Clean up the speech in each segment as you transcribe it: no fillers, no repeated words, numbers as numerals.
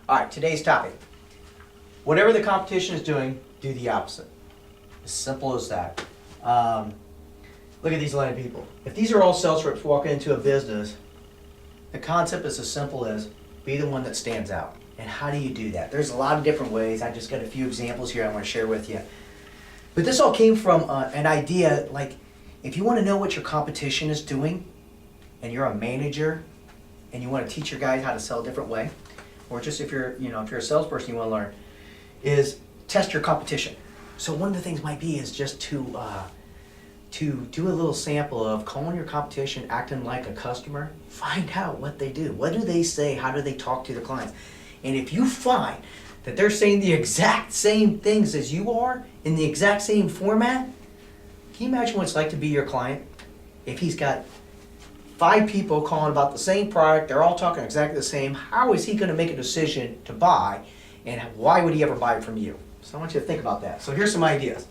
All right, today's topic. Whatever the competition is doing, do the opposite. As simple as that. Look at these line of people. If these are all sales reps walking into a business, the concept is as simple as be the one that stands out. And how do you do that? There's a lot of different ways. I just got a few examples here I want to share with you. But this all came from an idea, like if you want to know what your competition is doing, and you're a manager, and you want to teach your guys how to sell a different way, or just if you're a salesperson you want to learn, is test your competition. So one of the things might be is just to do a little sample of calling your competition, acting like a customer, find out what they do. What do they say? How do they talk to the clients? And if you find that they're saying the exact same things as you are, in the exact same format, can you imagine what it's like to be your client? If he's got 5 people calling about the same product, they're all talking exactly the same, how is he going to make a decision to buy, and why would he ever buy it from you? So I want you to think about that. So here's some ideas.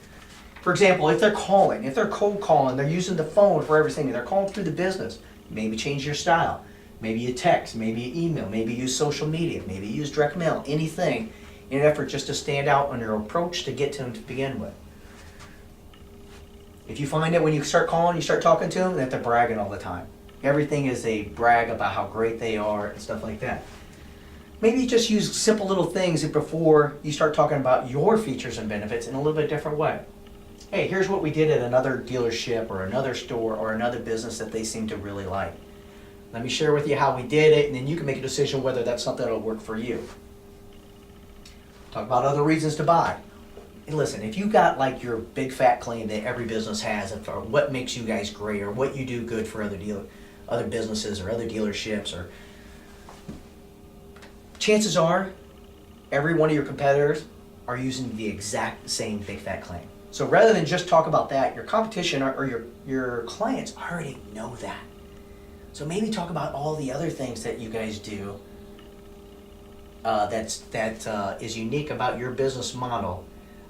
For example, if they're cold calling, they're using the phone for everything, they're calling through the business, maybe change your style. Maybe you text, maybe you email, maybe you use social media, maybe you use direct mail, anything in an effort just to stand out on your approach to get to them to begin with. If you find that when you start calling, you start talking to them, that they're bragging all the time. Everything is a brag about how great they are and stuff like that. Maybe just use simple little things before you start talking about your features and benefits in a little bit different way. Hey, here's what we did at another dealership or another store or another business that they seem to really like. Let me share with you how we did it, and then you can make a decision whether that's something that'll work for you. Talk about other reasons to buy. And listen, if you got like your big fat claim that every business has, or what makes you guys great, or what you do good for other businesses or other dealerships, or chances are every one of your competitors are using the exact same big fat claim. So rather than just talk about that, your competition or your clients already know that. So maybe talk about all the other things that you guys do that is unique about your business model,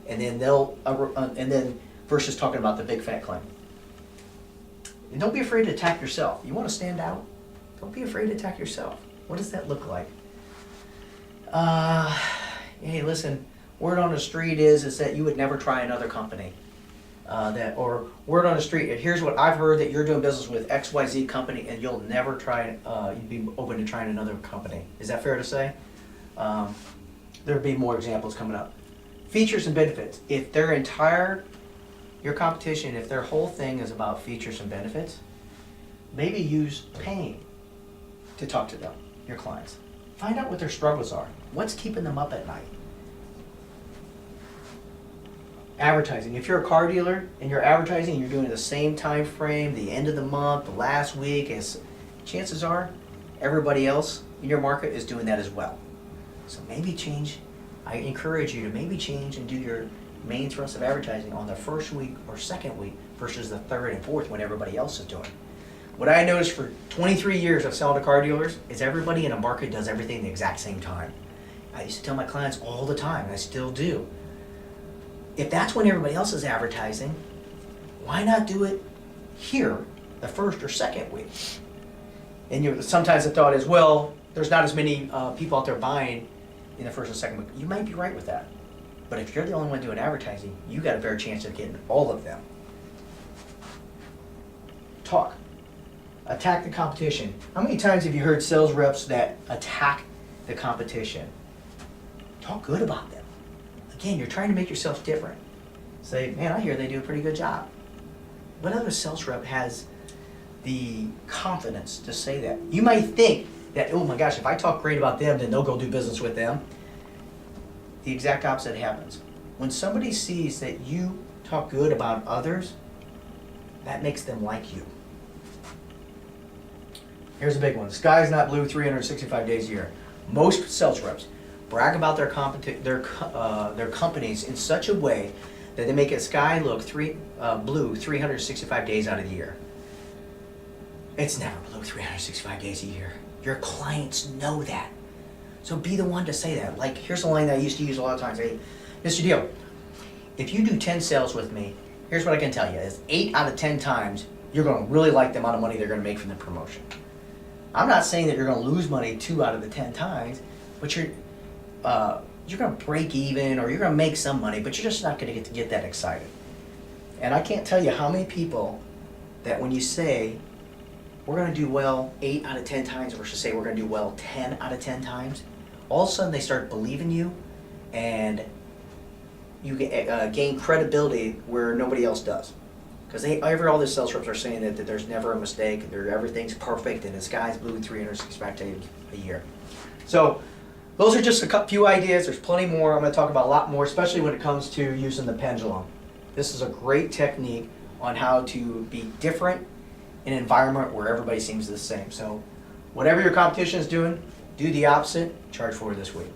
and then versus talking about the big fat claim. And don't be afraid to attack yourself. You want to stand out? Don't be afraid to attack yourself. What does that look like? Hey, listen. Word on the street is that you would never try another company. Or word on the street, here's what I've heard, that you're doing business with XYZ company and you'll never try, you'd be open to trying another company. Is that fair to say? There'll be more examples coming up. Features and benefits. If your competition, if their whole thing is about features and benefits, maybe use pain to talk to them, your clients. Find out what their struggles are. What's keeping them up at night? Advertising. If you're a car dealer and you're advertising, you're doing the same time frame, the end of the month, the last week, as chances are everybody else in your market is doing that as well. So maybe change. I encourage you to maybe change and do your main thrust of advertising on the first week or second week versus the third and fourth when everybody else is doing. What I noticed for 23 years of selling to car dealers is everybody in a market does everything the exact same time. I used to tell my clients all the time, and I still do. If that's when everybody else is advertising, why not do it here the first or second week? And sometimes the thought is, well, there's not as many people out there buying in the first and second week. You might be right with that. But if you're the only one doing advertising, you got a better chance of getting all of them. Talk. Attack the competition. How many times have you heard sales reps that attack the competition? Talk good about them. Again, you're trying to make yourself different. Say, man, I hear they do a pretty good job. What other sales rep has the confidence to say that? You might think that, oh my gosh, if I talk great about them, then they'll go do business with them. The exact opposite happens. When somebody sees that you talk good about others, that makes them like you. Here's a big one. The sky is not blue 365 days a year. Most sales reps brag about their companies in such a way that they make the sky look blue 365 days out of the year. It's never blue 365 days a year. Your clients know that. So be the one to say that. Like, here's a line that I used to use a lot of times. Hey, Mr. Deal, if you do 10 sales with me, here's what I can tell you. Is 8 out of 10 times, you're going to really like the amount of money they're going to make from the promotion. I'm not saying that you're going to lose money 2 out of the 10 times, but you're gonna break even or you're gonna make some money, but you're just not gonna get that excited. And I can't tell you how many people that when you say we're gonna do well 8 out of 10 times versus say we're gonna do well 10 out of 10 times, all of a sudden they start believing you, and you gain credibility where nobody else does. Because all the sales reps are saying that there's never a mistake, everything's perfect, and the sky's blue 365 days a year. So those are just a few ideas. There's plenty more. I'm going to talk about a lot more, especially when it comes to using the pendulum. This is a great technique on how to be different in an environment where everybody seems the same. So whatever your competition is doing, do the opposite, charge for it this week.